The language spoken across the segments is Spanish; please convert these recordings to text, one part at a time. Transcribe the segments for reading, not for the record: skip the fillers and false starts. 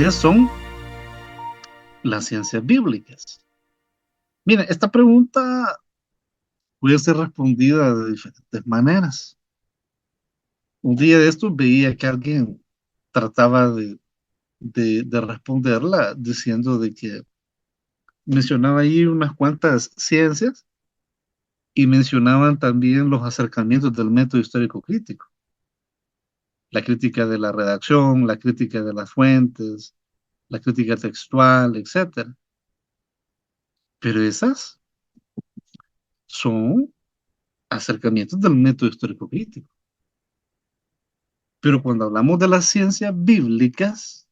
¿qué son las ciencias bíblicas? Mira, esta pregunta puede ser respondida de diferentes maneras. Un día de estos veía que alguien trataba de responderla diciendo de que mencionaba ahí unas cuantas ciencias y mencionaban también los acercamientos del método histórico crítico, la crítica de la redacción, la crítica de las fuentes, la crítica textual, etcétera. Pero esas son acercamientos del método histórico crítico. Pero cuando hablamos de las ciencias bíblicas,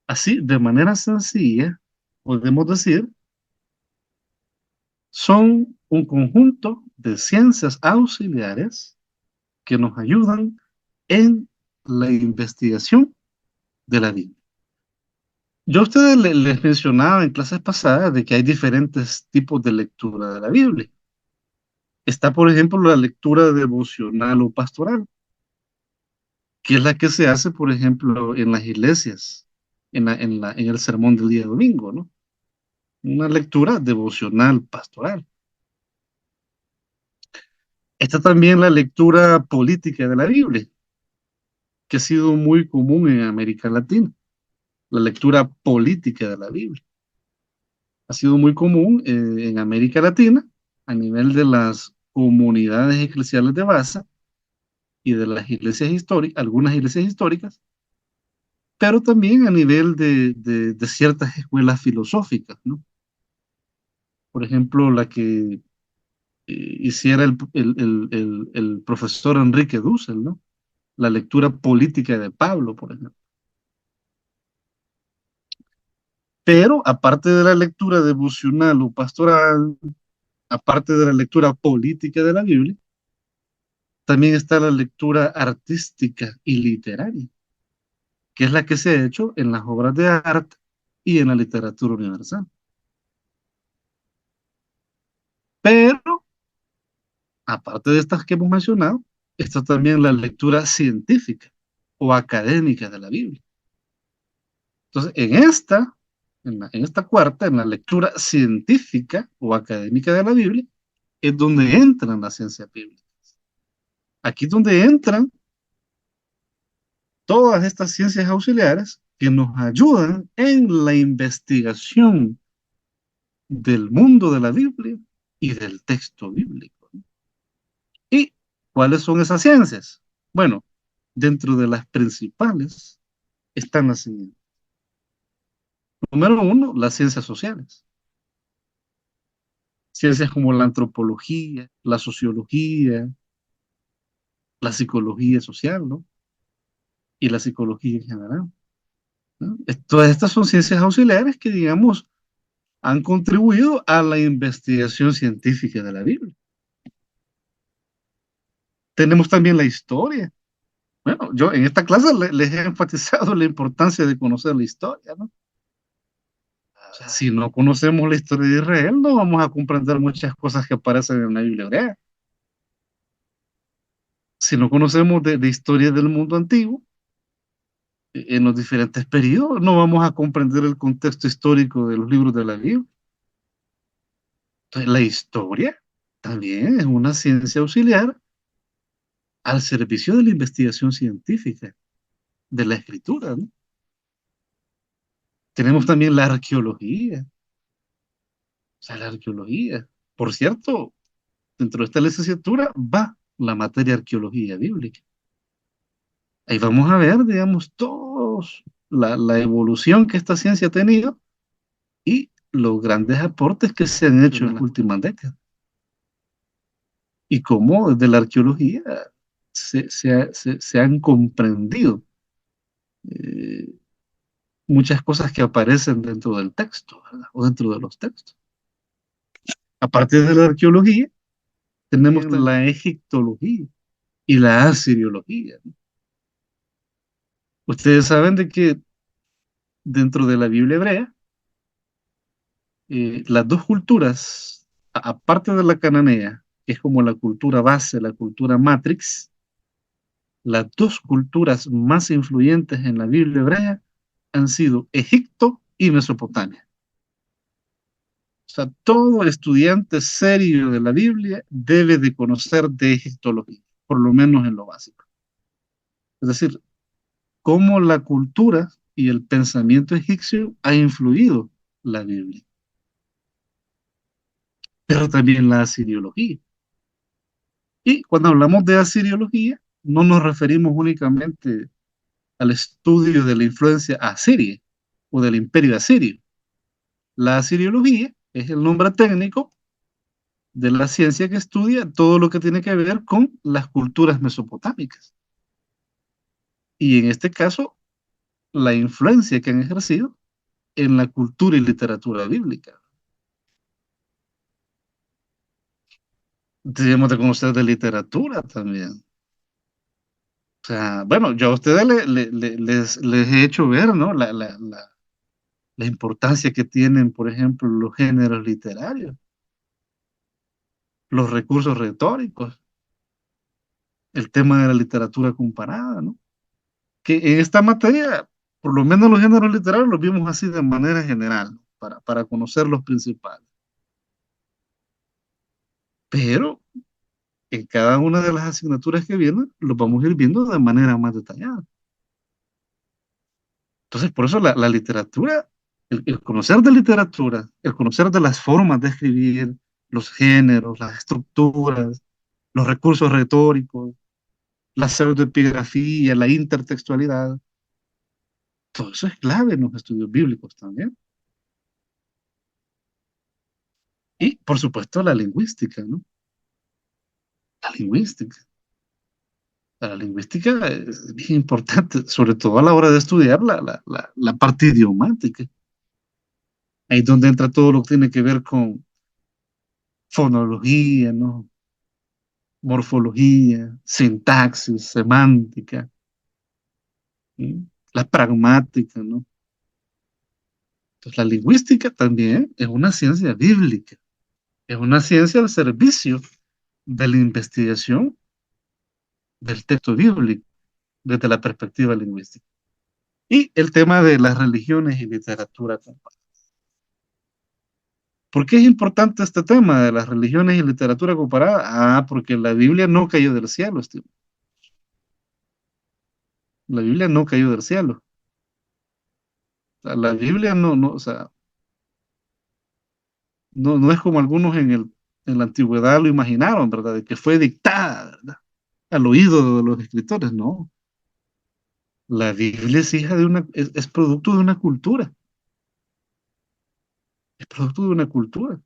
así de manera sencilla, podemos decir, son un conjunto de ciencias auxiliares que nos ayudan en la investigación de la Biblia. Yo a ustedes les mencionaba en clases pasadas de que hay diferentes tipos de lectura de la Biblia. Está, por ejemplo, la lectura devocional o pastoral, que es la que se hace, por ejemplo, en las iglesias, en el sermón del día domingo, ¿no? Una lectura devocional pastoral. Está también la lectura política de la Biblia, que ha sido muy común en América Latina. La lectura política de la Biblia ha sido muy común en América Latina a nivel de las comunidades eclesiales de base y de las iglesias históricas, algunas iglesias históricas, pero también a nivel de ciertas escuelas filosóficas, ¿no? Por ejemplo, la que hiciera el profesor Enrique Dussel, ¿no? La lectura política de Pablo, por ejemplo. Pero aparte de la lectura devocional o pastoral, aparte de la lectura política de la Biblia, también está la lectura artística y literaria, que es la que se ha hecho en las obras de arte y en la literatura universal. Pero, aparte de estas que hemos mencionado, está también la lectura científica o académica de la Biblia. Entonces, en esta cuarta, en la lectura científica o académica de la Biblia, es donde entran las ciencias bíblicas. Aquí es donde entran todas estas ciencias auxiliares que nos ayudan en la investigación del mundo de la Biblia y del texto bíblico. ¿Y cuáles son esas ciencias? Bueno, dentro de las principales están las siguientes. Número uno, las ciencias sociales. Ciencias como la antropología, la sociología, la psicología social, ¿no? Y la psicología en general, ¿no? Todas estas son ciencias auxiliares que, digamos, han contribuido a la investigación científica de la Biblia. Tenemos también la historia. Bueno, yo en esta clase les he enfatizado la importancia de conocer la historia, ¿no? O sea, si no conocemos la historia de Israel, no vamos a comprender muchas cosas que aparecen en la Biblia hebrea. Si no conocemos de historia del mundo antiguo, en los diferentes periodos, no vamos a comprender el contexto histórico de los libros de la Biblia. Entonces, la historia también es una ciencia auxiliar al servicio de la investigación científica de la escritura, ¿no? Tenemos también la arqueología, o sea, la arqueología. Por cierto, dentro de esta licenciatura va la materia arqueología bíblica. Ahí vamos a ver, digamos, todos la evolución que esta ciencia ha tenido y los grandes aportes que se han hecho en las últimas décadas. Y cómo desde la arqueología se han comprendido eh, muchas cosas que aparecen dentro del texto, ¿verdad? O dentro de los textos. Aparte de la arqueología, tenemos la egiptología y la asiriología, ¿no? Ustedes saben de que dentro de la Biblia hebrea, las dos culturas, aparte de la cananea, que es como la cultura base, la cultura matrix, las dos culturas más influyentes en la Biblia hebrea han sido Egipto y Mesopotamia. O sea, todo estudiante serio de la Biblia debe de conocer de egiptología, por lo menos en lo básico. Es decir, cómo la cultura y el pensamiento egipcio ha influido la Biblia, pero también la asiriología. Y cuando hablamos de asiriología, no nos referimos únicamente al estudio de la influencia asiria o del imperio asirio. La asiriología es el nombre técnico de la ciencia que estudia todo lo que tiene que ver con las culturas mesopotámicas. Y en este caso, la influencia que han ejercido en la cultura y literatura bíblica. Debemos de conocer de literatura también. O sea, bueno, yo a ustedes les he hecho ver, ¿no? La importancia que tienen, por ejemplo, los géneros literarios, los recursos retóricos, el tema de la literatura comparada, ¿no? Que en esta materia, por lo menos los géneros literarios los vimos así de manera general, ¿no? Para conocer los principales. Pero en cada una de las asignaturas que vienen, los vamos a ir viendo de manera más detallada. Entonces, por eso la literatura, el conocer de literatura, el conocer de las formas de escribir, los géneros, las estructuras, los recursos retóricos, la pseudoepigrafía, la intertextualidad, todo eso es clave en los estudios bíblicos también. Y, por supuesto, la lingüística, ¿no? La lingüística. La lingüística es bien importante, sobre todo a la hora de estudiar la parte idiomática. Ahí es donde entra todo lo que tiene que ver con fonología, ¿no? Morfología, sintaxis, semántica, ¿sí? La pragmática, ¿no? Entonces, la lingüística también es una ciencia bíblica, es una ciencia al servicio de la investigación del texto bíblico desde la perspectiva lingüística. Y el tema de las religiones y literatura comparada. ¿Por qué es importante este tema de las religiones y literatura comparada? Ah, porque la Biblia no cayó del cielo, Steve. La Biblia no cayó del cielo. O sea, la Biblia no, o sea, no es como algunos en la antigüedad lo imaginaron, ¿verdad? De que fue dictada, ¿verdad? Al oído de los escritores, no. La Biblia es hija de es producto de una cultura, es producto de una cultura.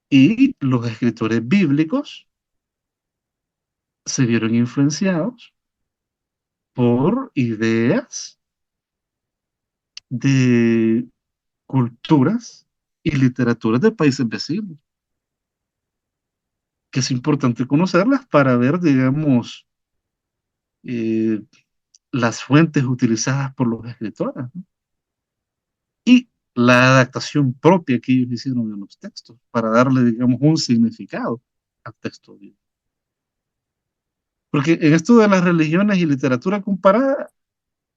Y los escritores bíblicos se vieron influenciados por ideas de culturas y literaturas de países vecinos, que es importante conocerlas para ver, digamos, eh, las fuentes utilizadas por los escritores, ¿no? Y la adaptación propia que ellos hicieron en los textos para darle, digamos, un significado al texto bíblico. Porque en esto de las religiones y literatura comparada,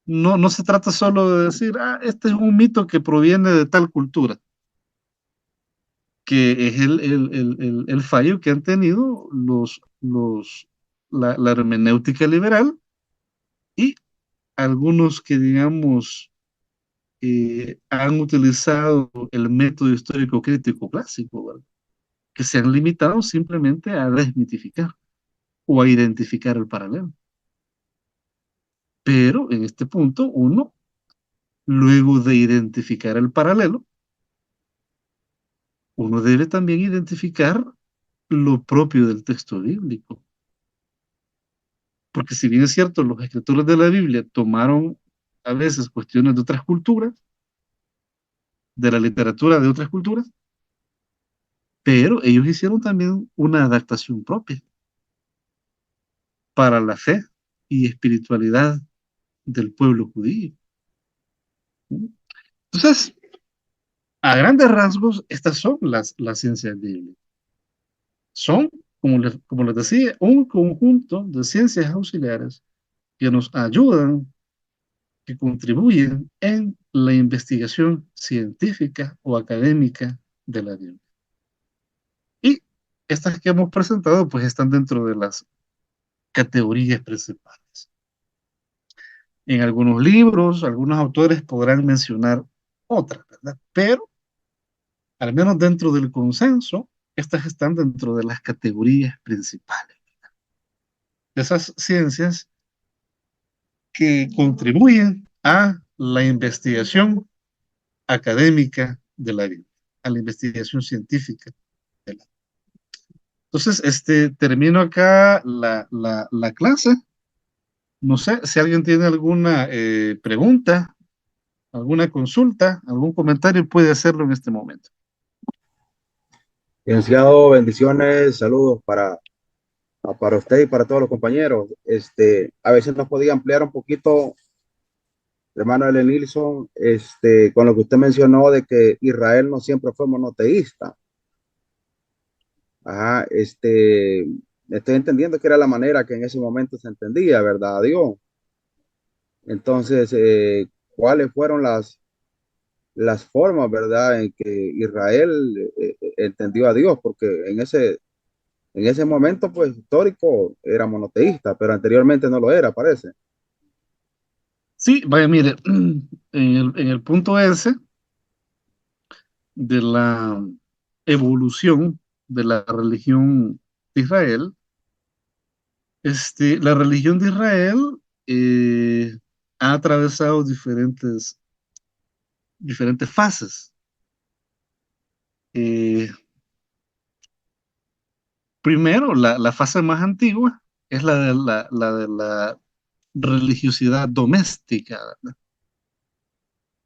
no se trata solo de decir, ah, este es un mito que proviene de tal cultura, que es el fallo que han tenido la hermenéutica liberal y algunos que, digamos, han utilizado el método histórico crítico clásico, ¿verdad? Que se han limitado simplemente a desmitificar o a identificar el paralelo. Pero en este punto, uno, luego de identificar el paralelo, uno debe también identificar lo propio del texto bíblico. Porque si bien es cierto, los escritores de la Biblia tomaron a veces cuestiones de otras culturas, de la literatura de otras culturas, pero ellos hicieron también una adaptación propia para la fe y espiritualidad del pueblo judío. Entonces, a grandes rasgos, estas son las ciencias bíblicas. Son, como les decía, un conjunto de ciencias auxiliares que nos ayudan, que contribuyen en la investigación científica o académica de la Biblia. Y estas que hemos presentado, pues están dentro de las categorías principales. En algunos libros, algunos autores podrán mencionar otras, ¿verdad? Pero, al menos dentro del consenso, estas están dentro de las categorías principales. De esas ciencias que contribuyen a la investigación académica de la Biblia, a la investigación científica de la Biblia. Entonces, termino acá la clase. No sé si alguien tiene alguna pregunta, alguna consulta, algún comentario, puede hacerlo en este momento. Licenciado, bendiciones, saludos para usted y para todos los compañeros. A veces nos podía ampliar un poquito, hermano L. Nilsson, con lo que usted mencionó de que Israel no siempre fue monoteísta. Ajá, estoy entendiendo que era la manera que en ese momento se entendía, ¿verdad? Dios. Entonces, ¿cuáles fueron las formas, ¿verdad?, en que Israel entendió a Dios? Porque en ese momento, pues, histórico, era monoteísta, pero anteriormente no lo era, parece. Sí, vaya, mire, en el punto ese de la evolución de la religión de Israel, la religión de Israel ha atravesado diferentes fases. Eh, Primero, la fase más antigua es la de la religiosidad doméstica, ¿verdad?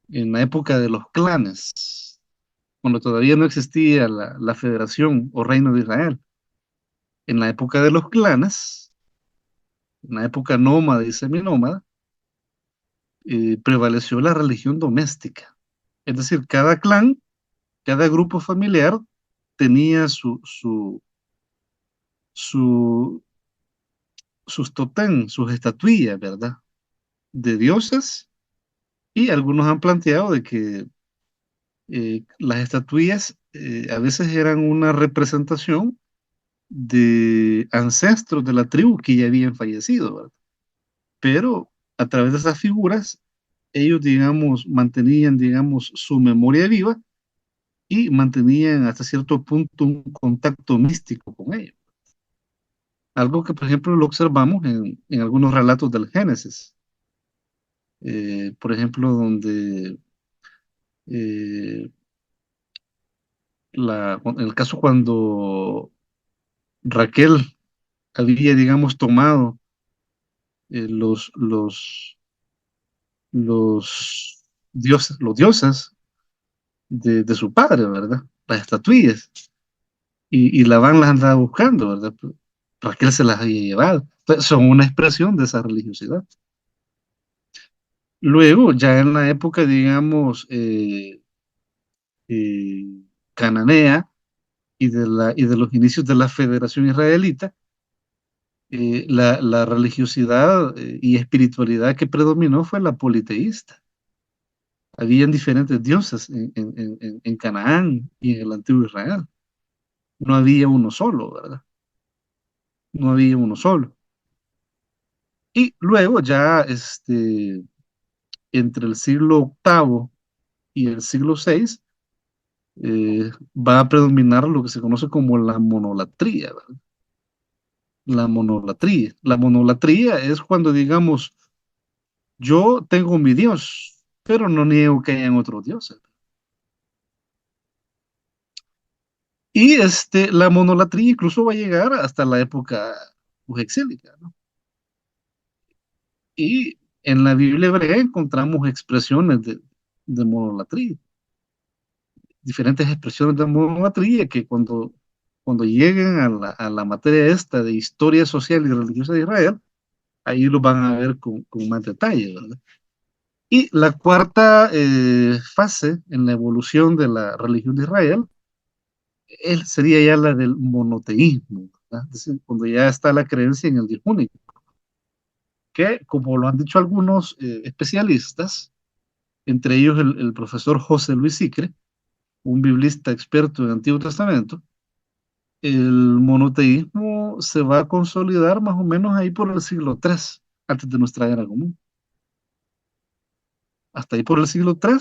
En la época de los clanes, cuando todavía no existía la Federación o Reino de Israel. En la época de los clanes, en la época nómada y seminómada, prevaleció la religión doméstica. Es decir, cada clan, cada grupo familiar tenía su, sus totén, sus estatuillas, ¿verdad? De dioses, y algunos han planteado de que las estatuillas a veces eran una representación de ancestros de la tribu que ya habían fallecido, ¿verdad? Pero a través de esas figuras, ellos, digamos, mantenían, digamos, su memoria viva y mantenían hasta cierto punto un contacto místico con ellos. Algo que, por ejemplo, lo observamos en algunos relatos del Génesis. Por ejemplo, donde eh, en el caso cuando Raquel había, digamos, tomado los dioses de su padre, ¿verdad? Las estatuillas. Y Labán las andaba buscando, ¿verdad? Raquel se las había llevado. Entonces, son una expresión de esa religiosidad. Luego, ya en la época, digamos, eh, cananea y de los inicios de la Federación Israelita, la religiosidad y espiritualidad que predominó fue la politeísta. Habían diferentes dioses en Canaán y en el antiguo Israel. No había uno solo, ¿verdad? No había uno solo. Y luego ya entre el siglo octavo y el siglo VI va a predominar lo que se conoce como la monolatría, ¿verdad? La monolatría. La monolatría es cuando, digamos, yo tengo mi Dios, pero no niego que hayan otros dioses. Y la monolatría incluso va a llegar hasta la época pues, exílica, ¿no? Y en la Biblia hebrea encontramos expresiones de monolatría, diferentes expresiones de monolatría que cuando lleguen a la materia esta de historia social y religiosa de Israel, ahí lo van a ver con más detalle, ¿verdad? Y la cuarta fase en la evolución de la religión de Israel sería ya la del monoteísmo, ¿verdad? Es decir, cuando ya está la creencia en el Dios único. que, como lo han dicho algunos especialistas, entre ellos el profesor José Luis Sicre, un biblista experto en el Antiguo Testamento, el monoteísmo se va a consolidar más o menos ahí por el siglo III, antes de nuestra era común. Hasta ahí por el siglo III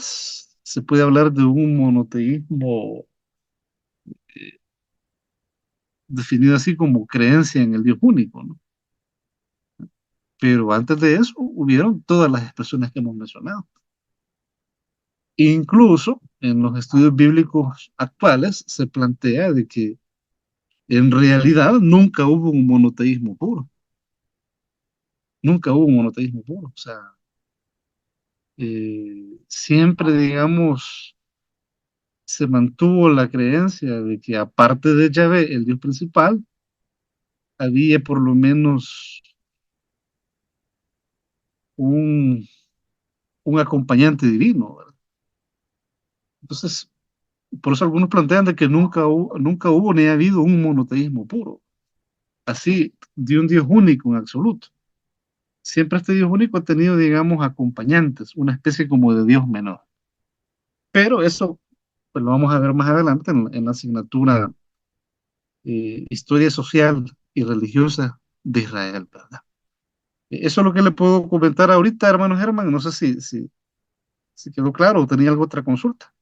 se puede hablar de un monoteísmo eh, definido así como creencia en el Dios único, ¿no? Pero antes de eso hubieron todas las expresiones que hemos mencionado. Incluso en los estudios bíblicos actuales se plantea de que en realidad nunca hubo un monoteísmo puro, nunca hubo un monoteísmo puro. O sea, siempre, digamos, se mantuvo la creencia de que aparte de Yahvé, el Dios principal, había por lo menos un, un acompañante divino, ¿verdad? Entonces, por eso algunos plantean de que nunca hubo ni ha habido un monoteísmo puro, así, de un Dios único en absoluto. Siempre este Dios único ha tenido, digamos, acompañantes, una especie como de Dios menor. Pero eso, pues lo vamos a ver más adelante en la asignatura Historia Social y Religiosa de Israel, ¿verdad? Eso es lo que le puedo comentar ahorita, hermano Germán. No sé si quedó claro o tenía alguna otra consulta.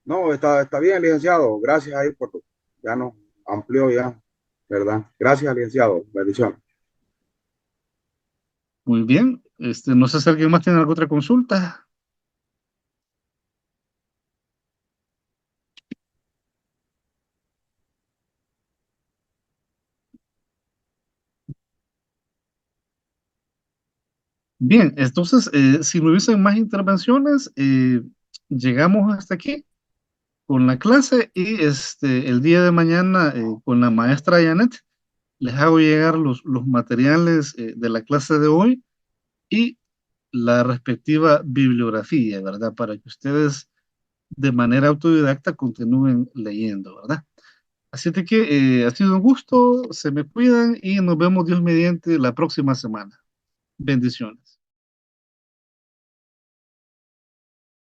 No, está bien, licenciado. Gracias ahí por tu, ya nos amplió ya, ¿verdad? Gracias, licenciado. Bendición. Muy bien. No sé si alguien más tiene alguna otra consulta. Bien, entonces, si no hubiesen más intervenciones, llegamos hasta aquí con la clase y el día de mañana con la maestra Janet les hago llegar los materiales de la clase de hoy y la respectiva bibliografía, ¿verdad? Para que ustedes de manera autodidacta continúen leyendo, ¿verdad? Así de que ha sido un gusto, se me cuidan y nos vemos Dios mediante la próxima semana. Bendiciones.